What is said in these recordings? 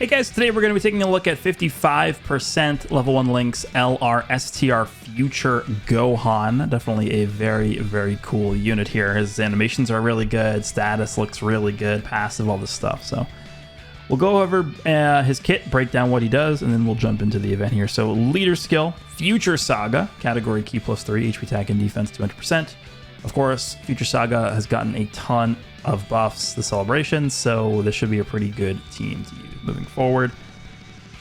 Hey guys, today we're going to be taking a look at 55% level 1 Link's LRSTR Future Gohan. Definitely a very, very cool unit here. His animations are really good, status looks really good, passive, all this stuff. So we'll go over his kit, break down what he does, and then we'll jump into the event here. So leader skill, Future Saga, category key +3, HP attack and defense 200%. Of course, Future Saga has gotten a ton of buffs this celebration, so this should be a pretty good team to use moving forward.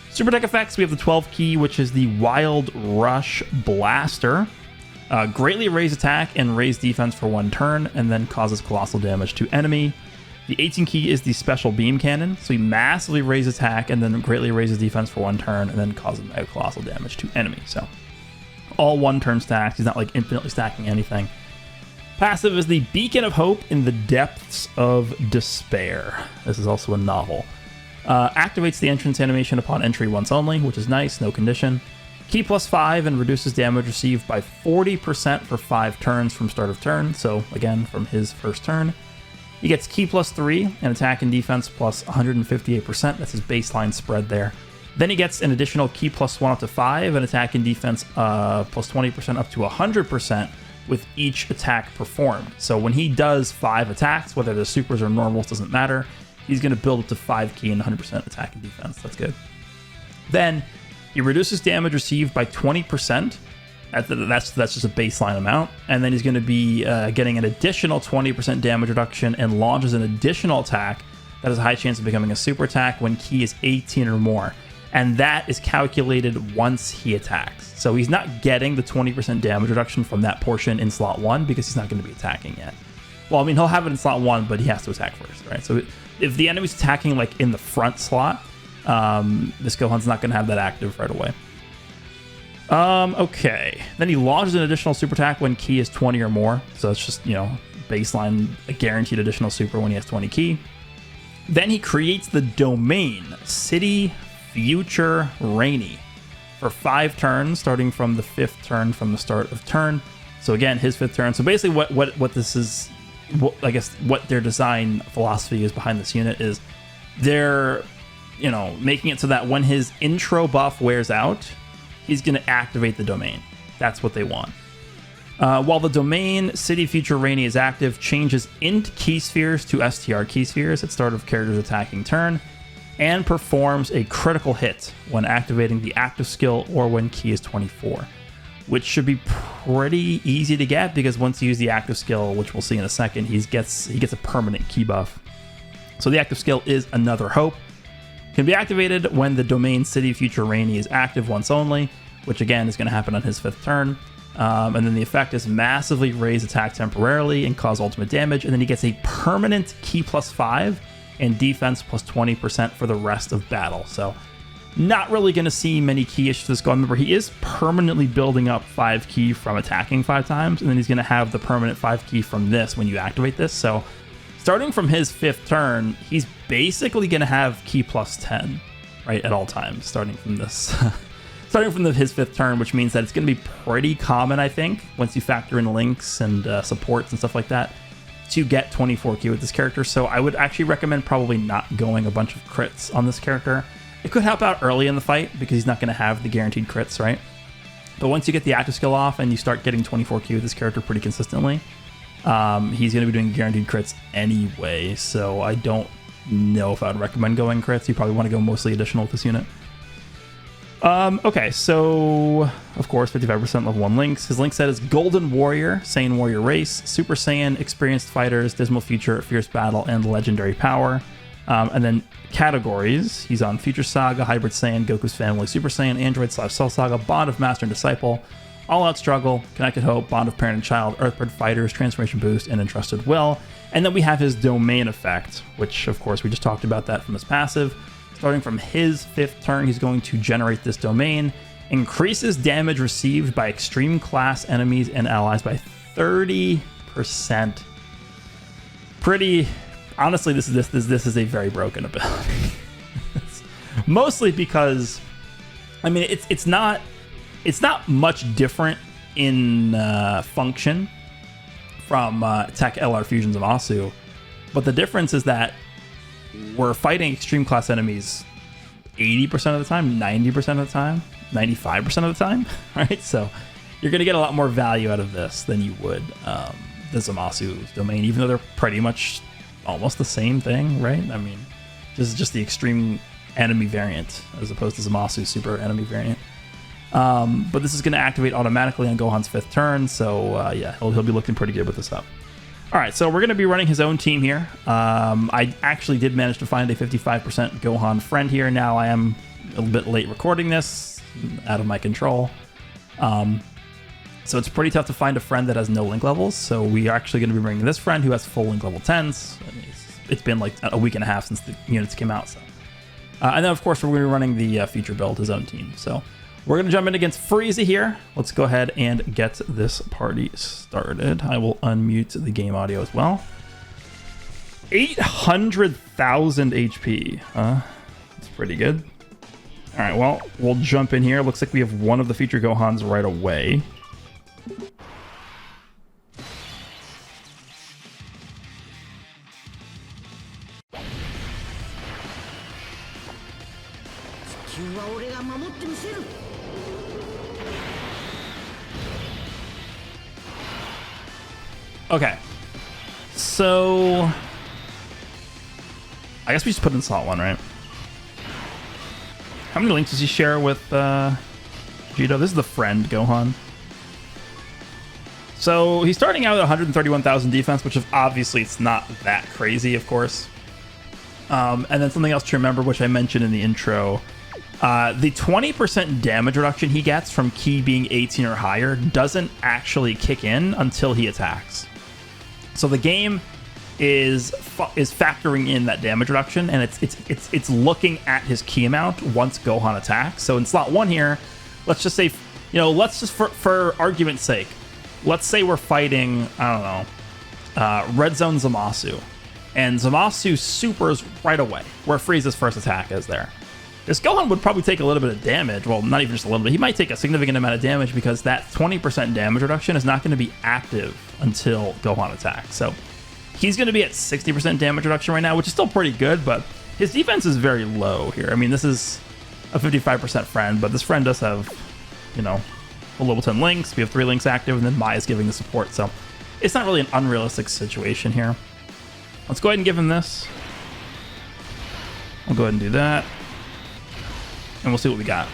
Super deck effects, we have the 12 key, which is the Wild Rush Blaster. Greatly raise attack and raise defense for 1 turn, and then causes colossal damage to enemy. The 18 key is the Special Beam Cannon, so he massively raises attack and then greatly raises defense for 1 turn, and then causes colossal damage to enemy. So all 1 turn stacks. He's not like infinitely stacking anything. Passive is the Beacon of Hope in the Depths of Despair. This is also a novel. Activates the entrance animation upon entry once only, which is nice, no condition. Key +5 and reduces damage received by 40% for 5 turns from start of turn, so again, from his first turn. He gets Key +3 and attack and defense plus 158%, that's his baseline spread there. Then he gets an additional Key +1 up to 5 and attack and defense plus 20% up to 100% with each attack performed. So when he does 5 attacks, whether they're supers or normals, doesn't matter, he's going to build up to 5 key and 100% attack and defense. That's good. Then he reduces damage received by 20%. That's just a baseline amount. And then he's going to be getting an additional 20% damage reduction and launches an additional attack that has a high chance of becoming a super attack when key is 18 or more. And that is calculated once he attacks. So he's not getting the 20% damage reduction from that portion in slot 1 because he's not going to be attacking yet. Well, I mean, he'll have it in slot 1, but he has to attack first, right? So if the enemy's attacking like in the front slot, this Gohan's not going to have that active right away. Okay. Then he launches an additional super attack when key is 20 or more. So it's just, baseline, a guaranteed additional super when he has 20 key. Then he creates the domain, City Future Rainy, for 5 turns, starting from the 5th turn from the start of turn. So again, his 5th turn. So basically what this is, I guess what their design philosophy is behind this unit is they're, making it so that when his intro buff wears out, he's going to activate the domain. That's what they want. While the domain City Future Rainy is active, changes int key spheres to STR key spheres at start of character's attacking turn, and performs a critical hit when activating the active skill or when key is 24. Which should be pretty easy to get because once you use the active skill, which we'll see in a second, he gets a permanent key buff. So the active skill is Another Hope. Can be activated when the domain City Future Rainy is active once only, which again is going to happen on his 5th turn. And then the effect is massively raise attack temporarily and cause ultimate damage. And then he gets a permanent Key +5 and defense plus 20% for the rest of battle. So not really going to see many key issues to this Gohan. Remember, he is permanently building up 5 key from attacking 5 times, and then he's going to have the permanent 5 key from this when you activate this. So starting from his 5th turn, he's basically going to have key +10, right, at all times, starting from this. Starting from his 5th turn, which means that it's going to be pretty common, I think, once you factor in links and supports and stuff like that, to get 24 key with this character. So I would actually recommend probably not going a bunch of crits on this character. It could help out early in the fight because he's not going to have the guaranteed crits, right? But once you get the active skill off and you start getting 24 key with this character pretty consistently, he's going to be doing guaranteed crits anyway. So I don't know if I would recommend going crits. You probably want to go mostly additional with this unit. Okay, so of course 55% level 1 links. His link set is Golden Warrior, Saiyan Warrior Race, Super Saiyan, Experienced Fighters, Dismal Future, Fierce Battle, and Legendary Power. And then categories, he's on Future Saga, Hybrid Saiyan, Goku's Family, Super Saiyan, Android/Cell Saga, Bond of Master and Disciple, All Out Struggle, Connected Hope, Bond of Parent and Child, Earthbird Fighters, Transformation Boost, and Entrusted Will. And then we have his Domain effect, which of course we just talked about that from his passive. Starting from his 5th turn, he's going to generate this domain, increases damage received by extreme class enemies and allies by 30%. Pretty, honestly, this is a very broken ability. Mostly because, I mean, it's not much different in function from Tech LR Fusions of Asu, but the difference is that we're fighting extreme class enemies 80% of the time, 90% of the time, 95% of the time, right? So you're going to get a lot more value out of this than you would the Zamasu's domain, even though they're pretty much almost the same thing, right? I mean, just the extreme enemy variant as opposed to Zamasu's super enemy variant. But this is going to activate automatically on Gohan's 5th turn, so yeah, he'll be looking pretty good with this up. All right, so we're going to be running his own team here. I actually did manage to find a 55% Gohan friend here. Now I am a little bit late recording this, out of my control. So it's pretty tough to find a friend that has no link levels. So we are actually going to be bringing this friend who has full link level 10s. It's been like a week and a half since the units came out. So, and then of course we're going to be running the feature build, his own team. So we're going to jump in against Frieza here. Let's go ahead and get this party started. I will unmute the game audio as well. 800,000 HP. That's pretty good. All right, well, we'll jump in here. Looks like we have one of the feature Gohans right away. Okay, so I guess we just put in slot 1, right? How many links does he share with Vegito? This is the friend Gohan. So he's starting out at 131,000 defense, which is obviously it's not that crazy, of course. And then something else to remember, which I mentioned in the intro. The 20% damage reduction he gets from Ki being 18 or higher doesn't actually kick in until he attacks. So the game is factoring in that damage reduction, and it's looking at his Ki amount once Gohan attacks. So in slot 1 here, let's just say, let's just for argument's sake, let's say we're fighting, I don't know, Red Zone Zamasu, and Zamasu supers right away where Frieza's first attack is there. This Gohan would probably take a little bit of damage. Well, not even just a little bit. He might take a significant amount of damage because that 20% damage reduction is not going to be active until Gohan attacks. So he's going to be at 60% damage reduction right now, which is still pretty good, but his defense is very low here. I mean, this is a 55% friend, but this friend does have, a level 10 links. We have 3 links active, and then Maya's giving the support. So it's not really an unrealistic situation here. Let's go ahead and give him this. I'll go ahead and do that. And we'll see what we got.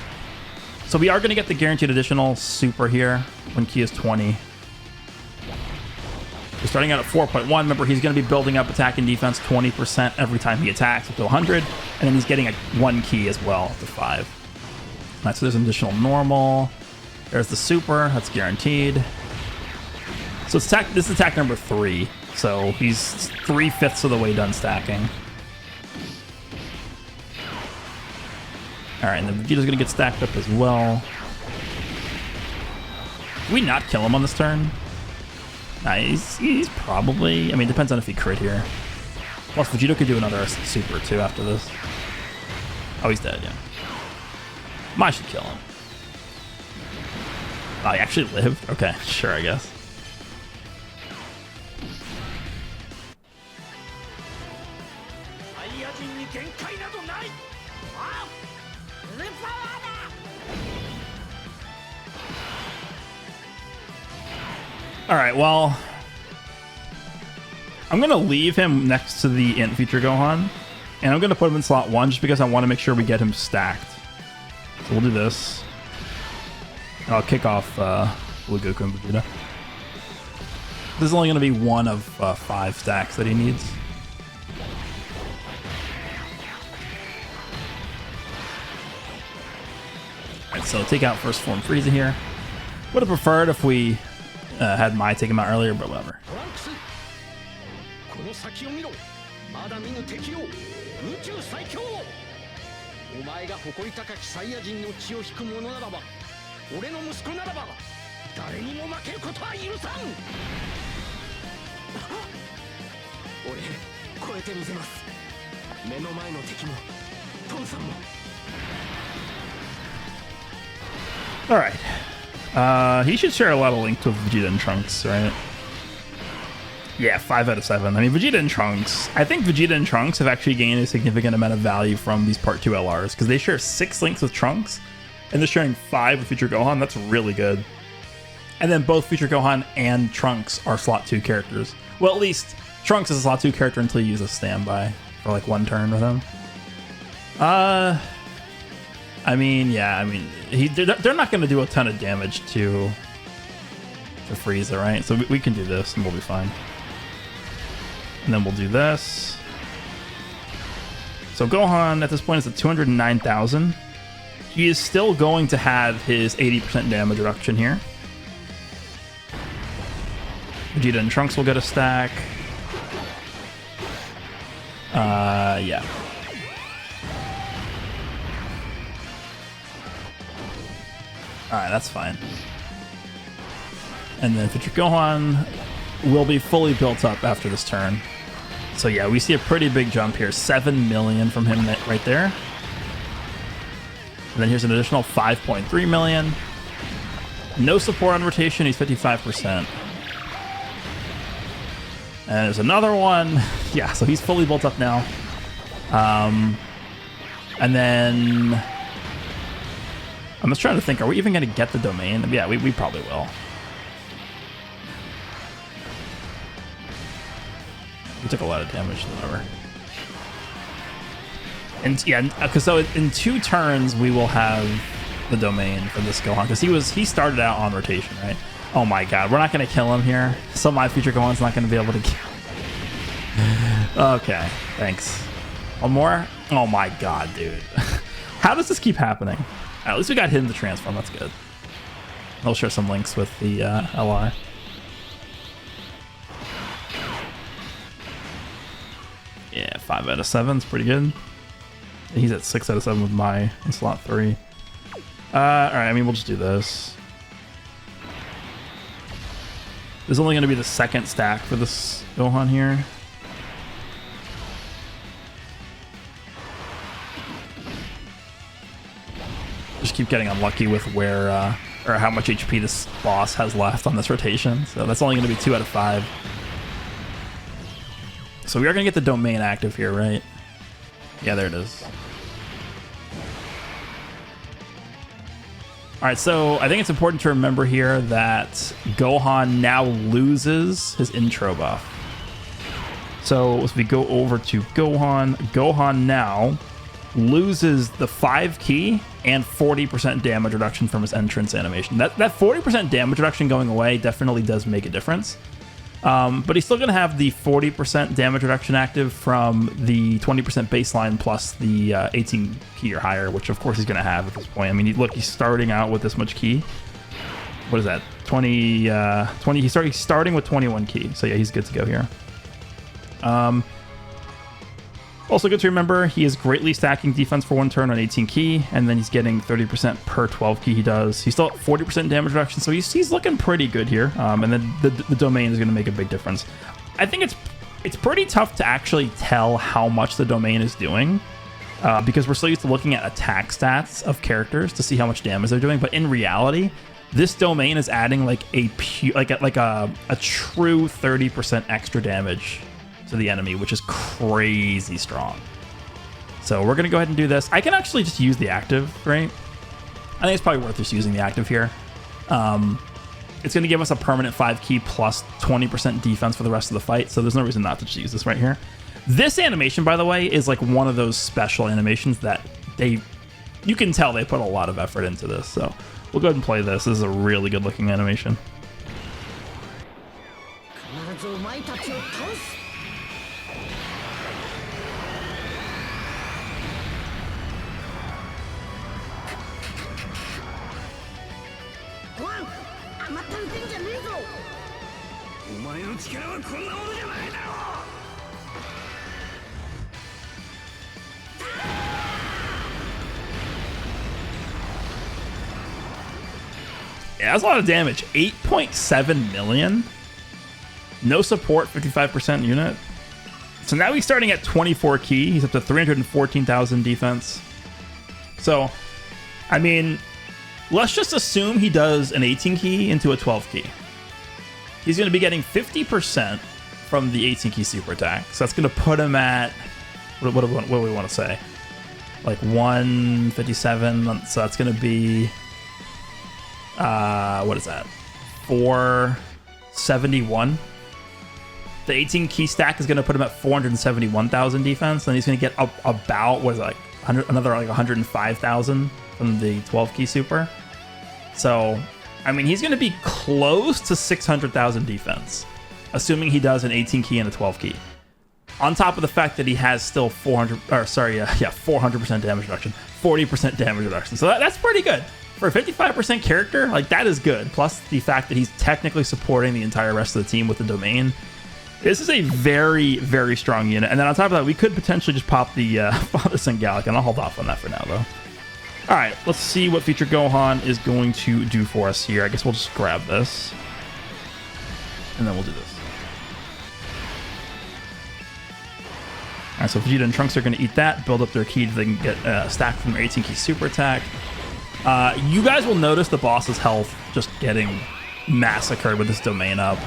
So we are going to get the guaranteed additional super here when Ki is 20. We're starting out at 4.1. Remember, he's going to be building up attack and defense 20% every time he attacks up to 100. And then he's getting a 1 Ki as well up to 5. All right, so there's an additional normal. There's the super. That's guaranteed. So it's this is attack number 3. So he's 3/5 of the way done stacking. All right, and then Vegeta's going to get stacked up as well. Do we not kill him on this turn? Nah, he's probably... I mean, it depends on if he crit here. Plus, Vegeta could do another super, too, after this. Oh, he's dead, yeah. I should kill him. Oh, he actually lived? Okay, sure, I guess. All right, well, I'm going to leave him next to the Int feature Gohan, and I'm going to put him in slot 1 just because I want to make sure we get him stacked. So we'll do this. And I'll kick off Blue Goku and Vegeta. This is only going to be 1 of 5 stacks that he needs. All right, so take out first form Frieza here. Would have preferred if we had Mai take him out earlier, but whatever. All right. He should share a lot of links with Vegeta and Trunks, right? Yeah, 5 out of 7. I mean, Vegeta and Trunks. I think Vegeta and Trunks have actually gained a significant amount of value from these Part 2 LRs because they share 6 links with Trunks and they're sharing 5 with Future Gohan. That's really good. And then both Future Gohan and Trunks are slot 2 characters. Well, at least Trunks is a slot 2 character until you use a standby for like 1 turn with him. I mean, yeah, I mean, they're not going to do a ton of damage to Frieza, right? So we can do this and we'll be fine. And then we'll do this. So Gohan at this point is at 209,000. He is still going to have his 80% damage reduction here. Vegeta and Trunks will get a stack. Yeah. Alright, that's fine. And then Future Gohan will be fully built up after this turn. So yeah, we see a pretty big jump here. 7 million from him right there. And then here's an additional 5.3 million. No support on rotation, he's 55%. And there's another one. Yeah, so he's fully built up now. And then I'm just trying to think, are we even going to get the domain? Yeah, we probably will. We took a lot of damage, however. And yeah, because so in 2 turns we will have the domain for this Gohan because he started out on rotation, right? Oh my god, we're not gonna kill him here. So my Future Gohan's not gonna be able to kill. Okay, thanks. One more? Oh my god, dude. How does this keep happening? At least we got him to transform, that's good. I'll share some links with the LI. Yeah, 5 out of 7 is pretty good. He's at 6 out of 7 with my in slot 3. Alright, I mean, we'll just do this. There's only going to be the second stack for this Gohan here. Just keep getting unlucky with where, or how much HP this boss has left on this rotation. So that's only going to be 2 out of 5. So we are going to get the domain active here, right? Yeah, there it is. Alright, so I think it's important to remember here that Gohan now loses his intro buff. So if we go over to Gohan, Gohan now loses the 5 key and 40% damage reduction from his entrance animation. That 40% damage reduction going away definitely does make a difference. But he's still going to have the 40% damage reduction active from the 20% baseline plus the 18 key or higher, which of course he's going to have at this point. I mean, look, he's starting out with this much key. What is that? 20, he's starting with 21 key. So yeah, he's good to go here. Also good to remember, he is greatly stacking defense for 1 turn on 18 key, and then he's getting 30% per 12 key he does. He's still at 40% damage reduction, so he's looking pretty good here. And then the domain is going to make a big difference. I think it's pretty tough to actually tell how much the domain is doing, because we're so used to looking at attack stats of characters to see how much damage they're doing. But in reality, this domain is adding like a true 30% extra damage to the enemy, which is crazy strong. So we're gonna go ahead and do this. I can actually just use the active, right? I think it's probably worth just using the active here. It's gonna give us a permanent 5 key plus 20% defense for the rest of the fight, so there's no reason not to just use this right here. This animation, by the way, is like one of those special animations that you can tell they put a lot of effort into this. So we'll go ahead and play this. This is a really good looking animation. Yeah, that's a lot of damage. 8.7 million. No support, 55% unit. So now he's starting at 24 key. He's up to 314,000 defense. So, I mean, let's just assume he does an 18 key into a 12 key. He's going to be getting 50% from the 18 key super attack. So that's going to put him at, what do we want to say? Like 157. So that's going to be, what is that? 471. The 18 key stack is going to put him at 471,000 defense. Then he's going to get up about, what is it, like another like 105,000 from the 12 key super. So, I mean, he's going to be close to 600,000 defense, assuming he does an 18 key and a 12 key. On top of the fact that he has still 400% damage reduction, 40% damage reduction. So that's pretty good. For a 55% character, like, that is good. Plus the fact that he's technically supporting the entire rest of the team with the domain. This is a very, very strong unit. And then on top of that, we could potentially just pop the Father Son Gallic, and I'll hold off on that for now, though. All right, let's see what Future Gohan is going to do for us here. I guess we'll just grab this, and then we'll do this. All right, so Vegeta and Trunks are going to eat that, build up their ki so they can get a stack from their 18 key super attack. You guys will notice the boss's health just getting massacred with this domain up.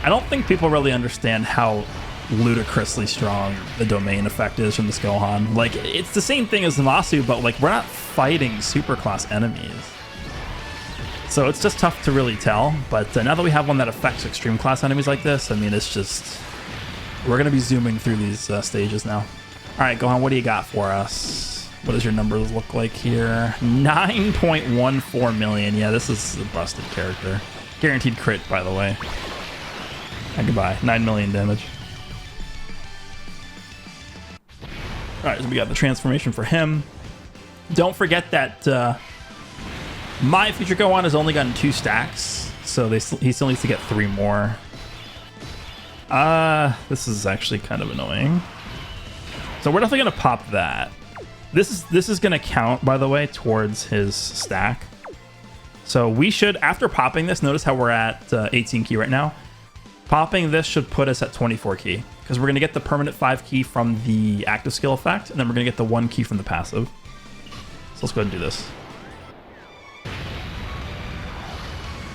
I don't think people really understand how ludicrously strong the domain effect is from this Gohan. Like, it's the same thing as the Masu, but like, we're not fighting super class enemies. So it's just tough to really tell. But now that we have one that affects extreme class enemies like this, I mean, it's just, we're going to be zooming through these stages now. All right, Gohan, what do you got for us? What does your numbers look like here? 9.14 million. Yeah, this is a busted character. Guaranteed crit, by the way. And goodbye. 9 million damage. Alright, so we got the transformation for him. Don't forget that my Future Gohan has only gotten 2 stacks, so he still needs to get 3 more. This is actually kind of annoying. So we're definitely going to pop that. This is going to count, by the way, towards his stack. So we should, after popping this, notice how we're at 18 key right now. Popping this should put us at 24 key, because we're going to get the permanent 5 key from the active skill effect, and then we're going to get the 1 key from the passive. So let's go ahead and do this.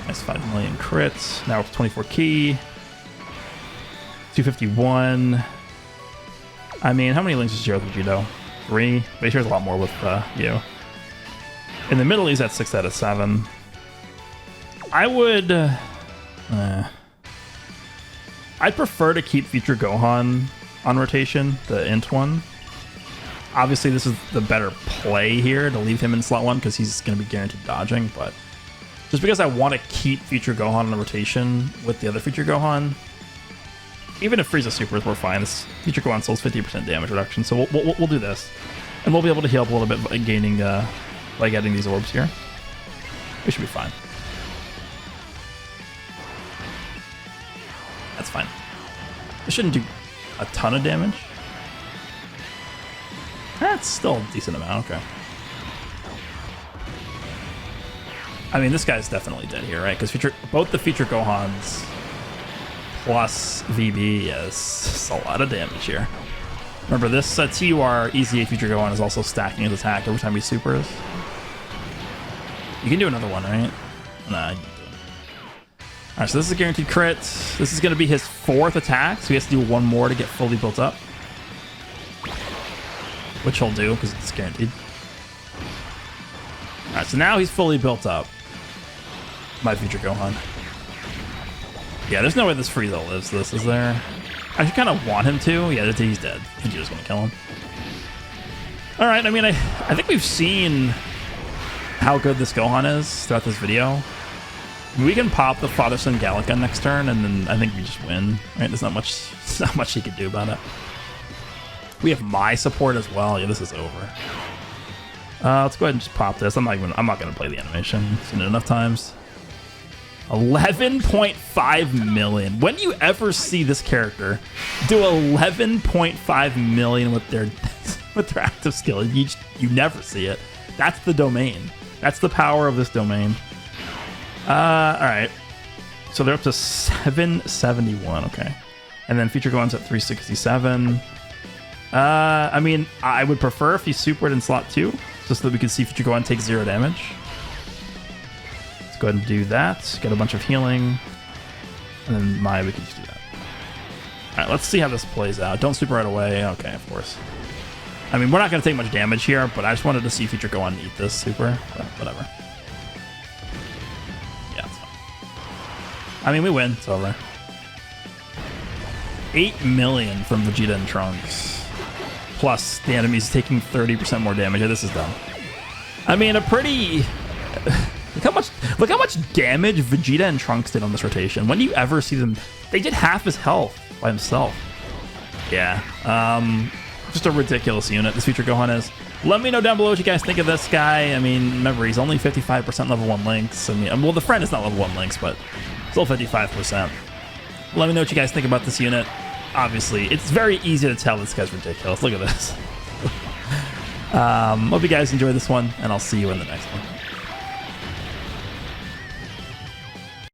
Nice 5 million crits. Now we're 24 key. 251. I mean, how many links does Zero Vegito? 3. But he shares a lot more with you. In the middle, he's at 6 out of 7. I would... I'd prefer to keep Future Gohan on rotation, the int one. Obviously, this is the better play here to leave him in slot 1 because he's going to be guaranteed dodging, but just because I want to keep Future Gohan on rotation with the other Future Gohan, even if Frieza supers, we're fine. This Future Gohan still has 50% damage reduction, so we'll do this. And we'll be able to heal up a little bit by gaining, by getting these orbs here. We should be fine. That's fine. It shouldn't do a ton of damage. That's still a decent amount, okay. I mean, this guy's definitely dead here, right? Because both the Future Gohans plus VB is a lot of damage here. Remember, this TUR EZA Future Gohan is also stacking his attack every time he supers. You can do another one, right? Nah, alright, so this is a guaranteed crit. This is going to be his 4th attack, so he has to do 1 more to get fully built up. Which he'll do, because it's guaranteed. Alright, so now he's fully built up. My Future Gohan. Yeah, there's no way this Frieza lives this, is there? I kind of want him to. Yeah, he's dead. Vegeta's going to kill him. Alright, I mean, I think we've seen how good this Gohan is throughout this video. We can pop the Father Son Gallic gun next turn, and then I think we just win. Right? There's not much he could do about it. We have my support as well. Yeah, this is over. Let's go ahead and just pop this. I'm not gonna play the animation. I've seen it enough times. 11.5 million. When do you ever see this character do 11.5 million with their active skill? You never see it. That's the domain. That's the power of this domain. All right. So they're up to 771. Okay. And then Future Gohan's at 367. I mean, I would prefer if he supered in slot 2, just so that we could see Future Gohan take 0 damage. Let's go ahead and do that. Get a bunch of healing. And then we can just do that. All right, let's see how this plays out. Don't super right away. Okay, of course. I mean, we're not going to take much damage here, but I just wanted to see Future Gohan eat this super. But whatever. Yeah, it's fine. I mean, we win. It's over. 8 million from Vegeta and Trunks. Plus, the enemy's taking 30% more damage. Yeah, this is dumb. I mean, a pretty... Look how much damage Vegeta and Trunks did on this rotation. When do you ever see them? They did half his health by himself. Yeah. Just a ridiculous unit, this Future Gohan is. Let me know down below what you guys think of this guy. I mean, remember, he's only 55% level 1 links. I mean, well, the friend is not level 1 links, but still 55%. Let me know what you guys think about this unit. Obviously, it's very easy to tell this guy's ridiculous. Look at this. Hope you guys enjoyed this one, and I'll see you in the next one.